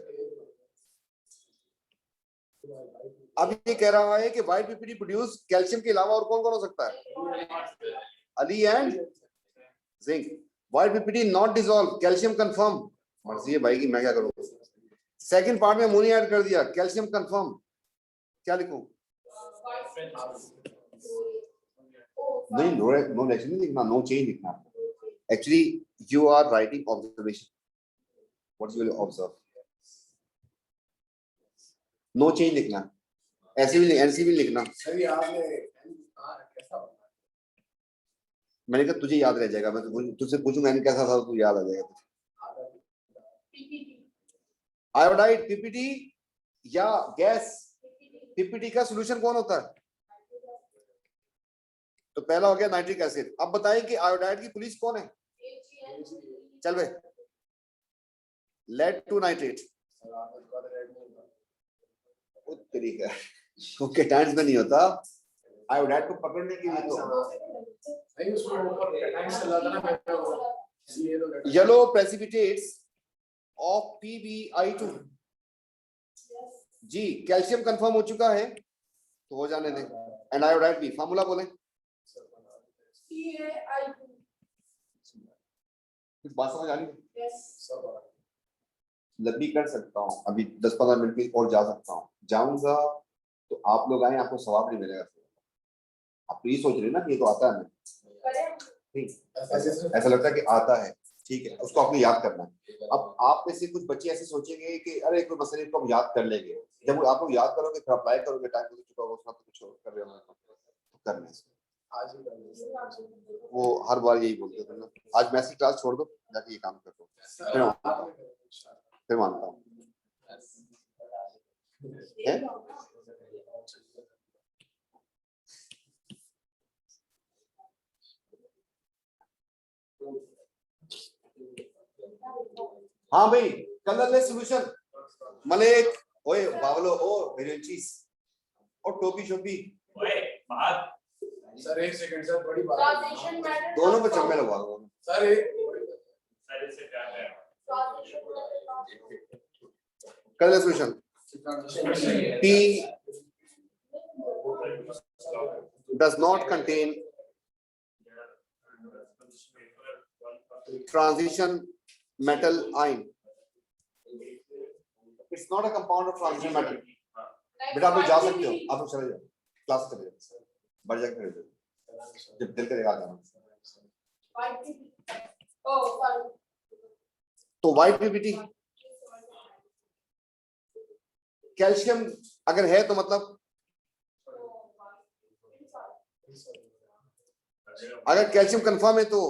S1: अब ये कह रहा है कि व्हाइट पीपीटी प्रोड्यूस कैल्शियम के अलावा और कौन कौन हो सकता है? Ali and zinc. White PPT not dissolve, calcium confirm. मर्जी है भाई की, मैं क्या करूं। सेकंड पार्ट में अमोनिया ऐड कर दिया, कैल्शियम कंफर्म। क्या लिखूं? नहीं, नो रिएक्शन नहीं लिखना, नो चेंज लिखना। Actually you are writing observation, what you will observe, no change लिखना। ऐसे भी एनसी भी लिखना। मैंने कहा तुझे याद रह जाएगा, मैं तुझसे पूछूंगा एन कैसा था, तू याद आ जाएगा तुझे। आयोडाइड पीपीटी या गैस? पीपीटी का सॉल्यूशन कौन होता है? तो पहला हो गया नाइट्रिक एसिड। अब बताएं कि आयोडाइड की पुलिस कौन है? चल भाई, लेड टू नाइट्रेट। तरीका ओके, टाइम्स में नहीं होता आयोडाइड को पकड़ने के लिए। तो येलो प्रेसिपिटेट्स ऑफ PbI2। जी, कैल्शियम कंफर्म हो चुका है तो हो जाने दें। एंड आयोडाइड भी, फार्मूला बोलें। बात समझ आ रही है? लंबी कर सकता हूँ, अभी 10-15 मिनट में और जा सकता हूँ। जाऊंगा तो आप लोग आए, आपको सवाब नहीं मिलेगा। आप ये सोच रहे ना कि ये तो आता है नहीं, ऐसा लगता है कि आता है, ठीक है, उसको आपने याद करना है। अब आप में से कुछ बच्चे ऐसे सोचेंगे कि अरे कोई मसले को हम याद कर लेंगे। जब आप लोग याद करोगे फिर अप्लाई करोगे, टाइम हो चुका होगा, उसका तो कुछ कर रहे हो तो करना है। वो हर बार यही बोलते थे ना, आज मैथ्स की क्लास छोड़ दो, जाके ये काम कर दो, फिर मानता हूँ। हाँ भाई, कलरलेस सॉल्यूशन। मलेक ओए बावलो ओ वेरेंचीज और टोपी शोपी। ओए बात सर, एक सेकंड सर, बड़ी बात है। दोनों पे चम्मे लगवा दो सर। सर इससे क्या है? Colourless solution P does not contain transition metal ion. It's not a compound of transition metal. बेटा आप लोग जा सकते हो, आप लोग चले जाओ, क्लास चले जाओ, बढ़ जाके खड़े हो, जब दिल करेगा जाना। तो व्हाइट पीपीटी कैल्शियम अगर है तो मतलब, अगर कैल्शियम कंफर्म है तो,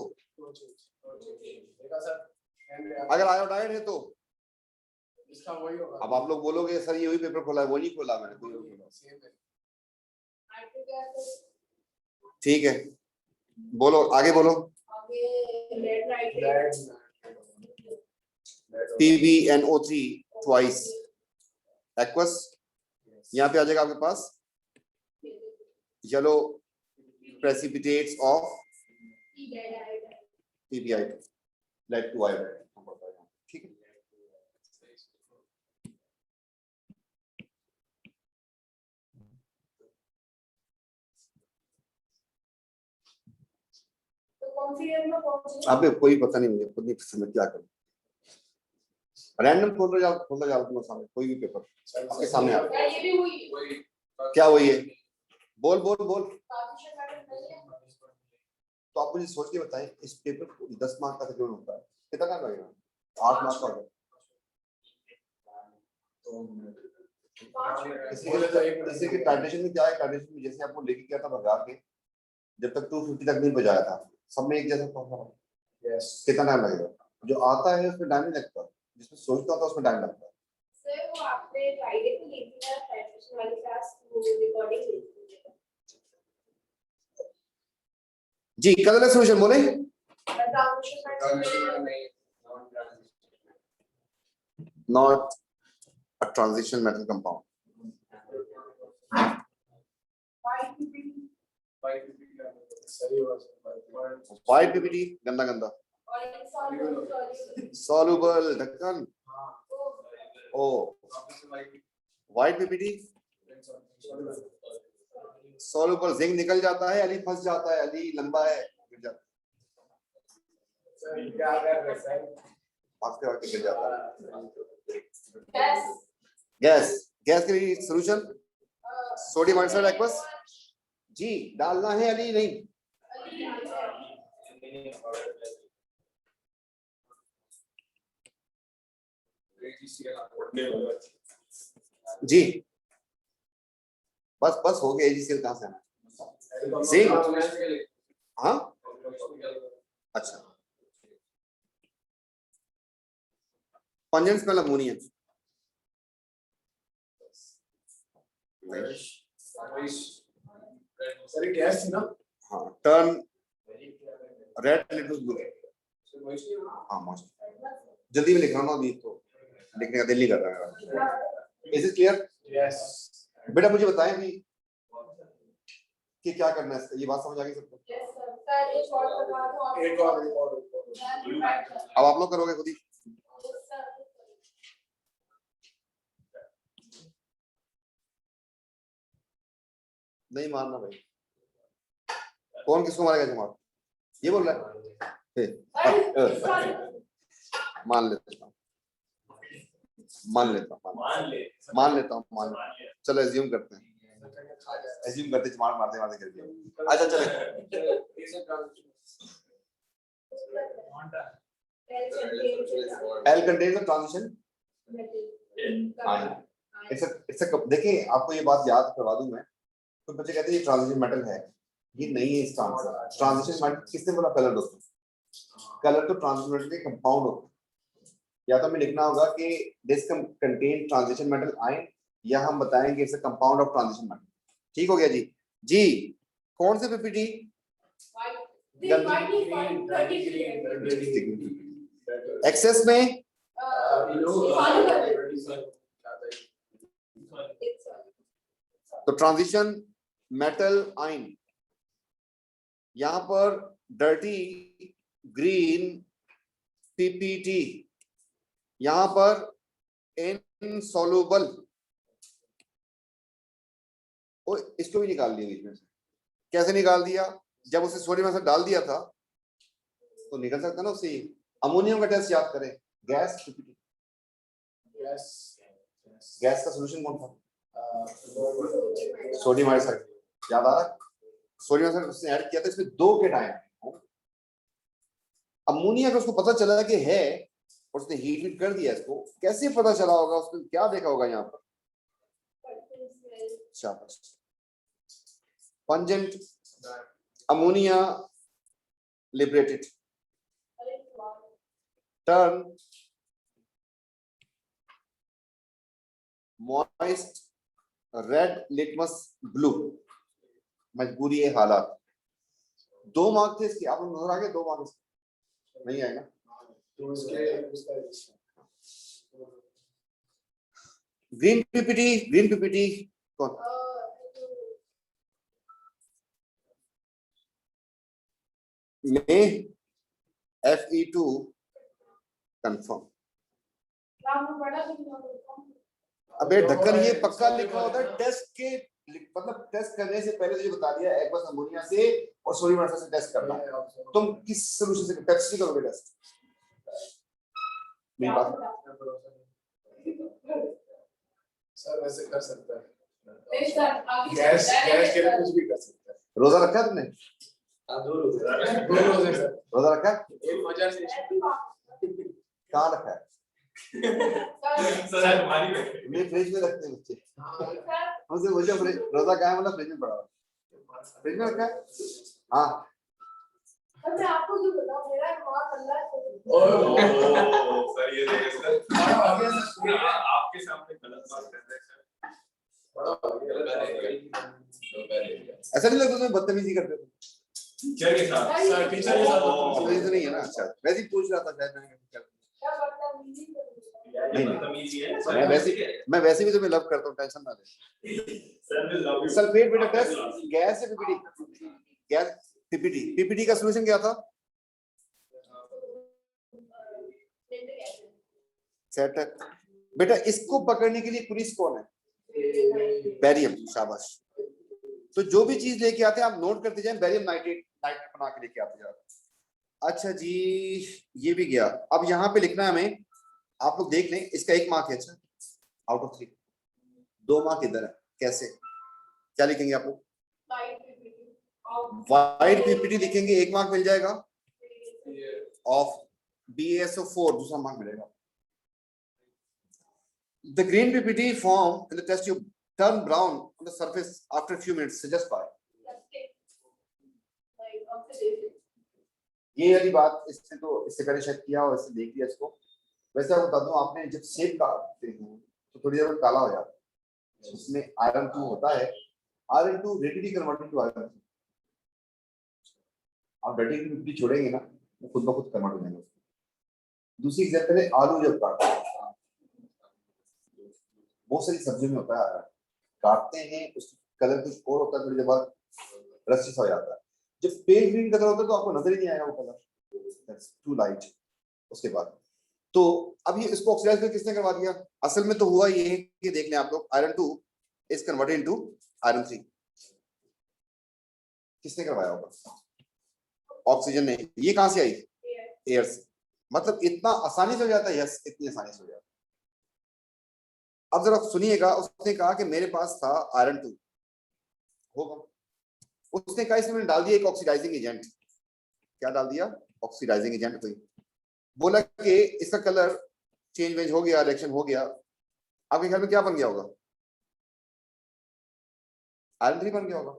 S1: अगर आयोडाइड है तो अब आप लोग बोलोगे सर ये वही पेपर खोला है, वो नहीं खोला मैंने, कोई और खोला। ठीक है, बोलो आगे बोलो। PbNO3 ट्वाइस एक्वस, यहाँ पे आ जाएगा आपके पास yellow precipitates of PbI2 lead two iodide. ठीक है। अबे कोई पता नहीं, मुझे खुद नहीं पसंद क्या करूं। रैंडम खोल जाओ तुम्हारे सामने कोई भी पेपर आपके सामने आ क्या वही है, बोल बोल बोल। तो आप मुझे सोच के बताएं इस पेपर को 10 मार्क का तकरीबन होता है, कितना टाइम लगेगा? 8 मार्क का होगा। इसी के टाइटेशन में क्या है, टाइटेशन में जैसे आपको लेके गया था भगा के, जब तक 250 तक नहीं बजाया था, सब में एक जैसा था। कितना टाइम लगेगा? जो आता है उसमें टाइम नहीं लगता, जिसमें सोचता था उसमें टाइम लगता है।
S3: सर वो आपने फ्राइडे को ली थी ना टाइटेशन वाली क्लास, वो रिकॉर्डिंग ली थी।
S1: जी कलर सॉल्यूशन बोले। Not a transition metal compound. White PPT गंदा गंदा। सॉल्युबल ढक्कन। ओ वाइट पीपीटी सॉल्युबल, जिंक निकल जाता है, अली फंस जाता है, अली लंबा है गिर जाता है, भागते भागते गिर जाता है। गैस के लिए सॉल्यूशन सोडियम हाइड्रोक्साइड एक्वस। जी डालना है अली नहीं। जी बस बस हो गया। एजीसीएल कहां से आना? जिंक। हाँ अच्छा, pungent smell ammonia.
S4: Sir gas थी ना?
S1: हाँ टर्न रेड लिटमस ब्लू। हाँ मौजूद, जल्दी में लिख रहा हूँ अभी तो लिखने का दिल नहीं कर रहा है। Is it clear?
S4: यस।
S1: बेटा मुझे बताएं कि क्या करना है, ये बात समझ आ गई सबको?
S3: Yes sir. सर एक और बता दो आप।
S4: एक और
S1: अब आप लोग करोगे खुद ही।
S3: Yes sir.
S1: नहीं मारना भाई, कौन किसको मारेगा? जमात ये बोल रहा है। मान लेता हूँ चलो एज्यूम करते हैं, एज्यूम करते जमात मारते कर दिया। अच्छा चले एल कंटेन्स द ट्रांजिशन। देखिए आपको ये बात याद करवा दूं मैं, तो बच्चे कहते हैं ये ट्रांजिशन मेटल है, ये नहीं है इसका आंसर। ट्रांजिशन मेटल किसने बोला? कलर दोस्तों, कलर तो ट्रांजिशन मेटल के कंपाउंड होता है। या तो हमें लिखना होगा कि this contain transition metal ion, या हम बताएंगे it's a compound of transition metal. ठीक हो गया जी। जी कौन से पीपीटी? एक्सेस में तो ट्रांजिशन मेटल आयन, यहां पर डर्टी ग्रीन पीपीटी, यहां पर इनसॉल्युबल। ओ इसको भी निकाल दिया बीच में से। कैसे निकाल दिया? जब उसे सोडियम आयन डाल दिया था तो निकल सकता ना उससे। अमोनियम का टेस्ट याद करें, गैस पीपीटी। गैस का सॉल्यूशन कौन था? Sodium hydroxide. याद आ रहा? सोडियम हाइड्रोक्साइड उसने ऐड किया था, इसमें 2 केटायन। अमोनिया का उसको पता चला कि है, और उसने हीट कर दिया इसको। कैसे पता चला होगा? उसने क्या देखा होगा यहाँ पर? शाबाश। Pungent ammonia liberated, turn moist red litmus blue. मजबूरी है हालात। 2 मार्क थे इसके, आप नजर आ गए? 2 मार्क नहीं आएगा ग्रीन पीपीटी कौन? में Fe2 कंफर्म। अबे ढक्कन ये पक्का लिखा होता है टेस्ट के मतलब टेस्ट करने से पहले तुझे बता दिया एक्वस अमोनिया से और सोडियम हाइड्रोक्साइड से टेस्ट करना है। तुम किस सॉल्यूशन से पेप्सी करोगे टेस्ट? मेरी बात
S4: सर वैसे कर सकता है,
S3: नहीं सर, आगे
S4: गैस
S3: चलता है,
S4: गैस के लिए
S3: सर।
S4: कुछ भी कर सकता है।
S1: रोजा रखा है तुमने?
S4: हाँ, 2 रोज है, 2 रोज है सर।
S1: रोजा रखा है?
S4: एक वजह से
S3: ऐसी बात।
S1: कहाँ रखा है?
S3: सर,
S1: मैं फ्रिज में रखते हैं बच्चे।
S3: सर,
S1: हमसे बोलते फ्रिज रोजा कहाँ है, मतलब फ्रिज में पड़ा हुआ है। फ्रिज में रखा है? हाँ
S3: सर, मैं आपको जो बताऊं, मेरा दिमाग अल्लाह से।
S5: ओह सर ये देखिए सर
S4: बड़ा हो गया सर,
S5: आपके सामने गलत बात कर रहे हैं सर
S4: बड़ा हो गया।
S1: ऐसा नहीं लगता तुम्हें बदतमीजी करते हो?
S5: टीचर के साथ
S4: सर टीचर के साथ
S1: बदतमीजी तो नहीं है ना? अच्छा वैसे ही पूछ रहा था शायद मैंने क्या।
S3: क्या बदतमीजी करूंगा?
S5: ये बदतमीजी है
S1: मैं वैसे भी तुम्हें लव करता हूँ, टेंशन ना ले।
S5: सर मैं लव यू
S1: सल्फेट बेटा टेस्ट गैस है पीपीटी, गैस पीपीटी। पीपीटी का सॉल्यूशन क्या था? सेट है बेटा। इसको पकड़ने के लिए पुलिस कौन है? बैरियम। शाबाश। तो जो भी चीज लेके आते हैं आप नोट करते जाएं, बैरियम नाइट्रेट बना के लेके आते जाओ। अच्छा जी ये भी गया। अब यहाँ पे लिखना है हमें, आप लोग देख लें, इसका 1 मार्क है। अच्छा आउट ऑफ 3 2 मार्क इधर है। कैसे क्या लिखेंगे आप लोग? वाइट पीपीटी लिखेंगे, 1 मार्क मिल जाएगा। ऑफ BaSO4 दूसरा मार्क मिलेगा। The green PPT form in the test tube turn brown on the surface after a few minutes. Suggest why? ये वाली बात इसने तो इससे पहले शायद किया और इससे देख लिया इसको। वैसे आप बता दूं, आपने जब सेब काटते हैं तो थोड़ी देर में काला हो जाता है, उसमें आयरन 2 होता है। Iron 2 radically converted to iron 3। आप रेडिकली PPT छोड़ेंगे ना, वो खुद ब खुद कन्वर्ट हो जाएगा। दूसरी एग्जांपल है आलू जब काटते हैं, बहुत सारी सब्जियों में होता है आयरन। काटते हैं उसका कलर कुछ और होता है, थोड़ी देर बाद रस्सी सा हो जाता है। जब पेल ग्रीन कलर होता है तो आपको नजर ही नहीं आएगा वो कलर, दैट्स टू लाइट। उसके बाद तो अब ये इसको ऑक्सीडाइज करके किसने करवा दिया? असल में तो हुआ ये है कि देख लें आप लोग, iron 2 is converted into iron 3। किसने करवाया होगा? ऑक्सीजन ने। ये कहां से आई? एयर से। मतलब इतना आसानी से हो जाता है? यस, इतनी आसानी से हो जाता है। अब जरा सुनिएगा, उसने कहा कि मेरे पास था आयरन 2 होगा, उसने कहा इसमें मैंने डाल दिया एक ऑक्सीडाइजिंग एजेंट। क्या डाल दिया? Oxidizing agent. कोई बोला कि इसका कलर चेंज वेंज हो गया, रिएक्शन हो गया। आपके ख्याल में क्या बन गया होगा? आयरन 3 बन गया होगा।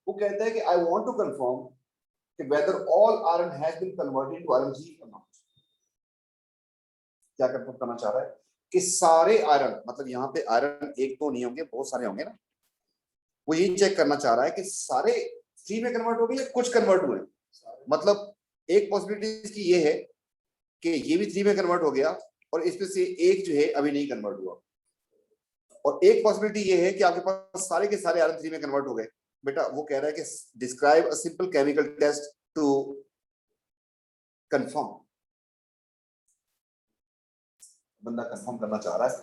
S1: वो कहता है कि आई वांट टू कंफर्म कि whether all iron has been converted to iron 3 और नॉट। क्या कंफर्म करना चाह रहा है कि सारे आयरन, मतलब यहाँ पे आयरन 1 2 नहीं होंगे, बहुत सारे होंगे ना। वो ये चेक करना चाह रहा है कि सारे 3 में कन्वर्ट हो गए या कुछ कन्वर्ट हुए। मतलब एक पॉसिबिलिटी इसकी ये है कि ये भी 3 में कन्वर्ट हो गया और इसमें से एक जो है अभी नहीं कन्वर्ट हुआ। और एक पॉसिबिलिटी ये है कि आपके पास सारे के सारे आयरन 3 में कन्वर्ट हो गए। बेटा वो कह रहा है कि describe a simple chemical test to confirm. बंदा कंफर्म करना चाह रहा है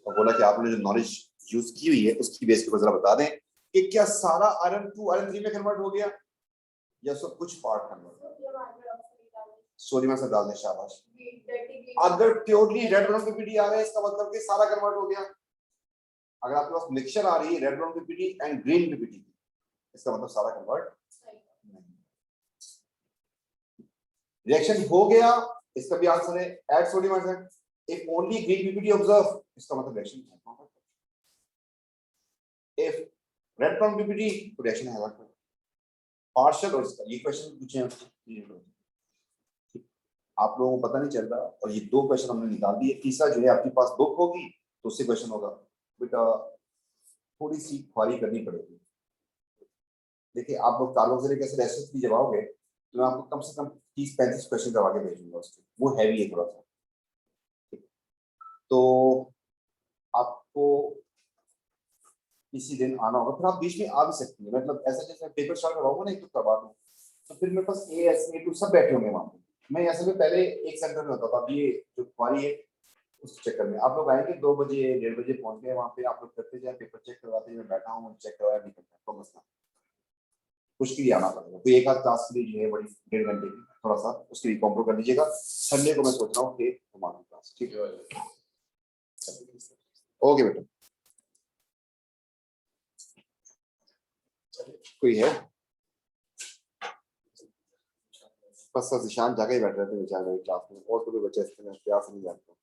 S1: और बोला कि आपने जो नॉलेज यूज की हुई है उसकी बेस पे जरा बता दें कि क्या सारा आयरन 2 आयरन 3 में कन्वर्ट हो गया या सब कुछ पार्ट कन्वर्ट हो गया। सोडियम से डाल दें। शाबाश। अगर प्योरली रेड ब्राउन पीपीटी आ रहा है इसका मतलब कि सारा कन्वर्ट हो गया। अगर आपके पास मिक्सचर आ रही है red brown PPT and green PPT, इसका मतलब सारा कन्वर्ट नहीं। रिएक्शन हो गया, इसका भी आंसर है add sodium hydroxide. If only green PPT observe, इसका मतलब रिएक्शन है। इफ रेड ब्राउन पीपीटी तो रिएक्शन है पार्शियल। और इसका ये क्वेश्चन पूछे हैं आप लोगों को पता नहीं चल रहा, और ये 2 क्वेश्चन हमने निकाल दिए। तीसरा जो है आपके पास बुक होगी तो उससे क्वेश्चन होगा। बेटा थोड़ी सी ख्वारी करनी पड़ेगी। देखिए आप लोग ताल्लुक से कैसे रेसिपी की जवाबोगे तो मैं आपको कम से कम 30-35 क्वेश्चन करवा के भेजूंगा उसके। वो हैवी है थोड़ा सा। तो आपको इसी दिन आना होगा, फिर आप बीच में आ भी सकती है। मतलब ऐसा जैसे पेपर स्टार्ट करवाऊंगा ना एक तो करवा दूँ, तो फिर मेरे पास AS A2 सब बैठे होंगे वहाँ पे। मैं ऐसे में पहले एक सेंटर में होता था, अभी ये जो ख्वारी है उसको चेक करने आप लोग आएंगे 2 बजे 1:30 बजे पहुंच गए वहाँ पे आप लोग करते जाए पेपर चेक करवाते हैं मैं बैठा हूँ मुझे चेक करवाया नहीं करता कोई मसला उसके लिए आना पड़ेगा तो एक आध क्लास के लिए जो है बड़ी 1.5 घंटे की थोड़ा सा उसके लिए कॉम्प्रो कर लीजिएगा संडे को मैं सोच रहा हूँ कि हमारी क्लास ठीक है ओके बेटा कोई है बस सर निशान जाके ही बैठ रहे थे बेचारे क्लास में और तो कोई बच्चे इसमें प्यास नहीं जानते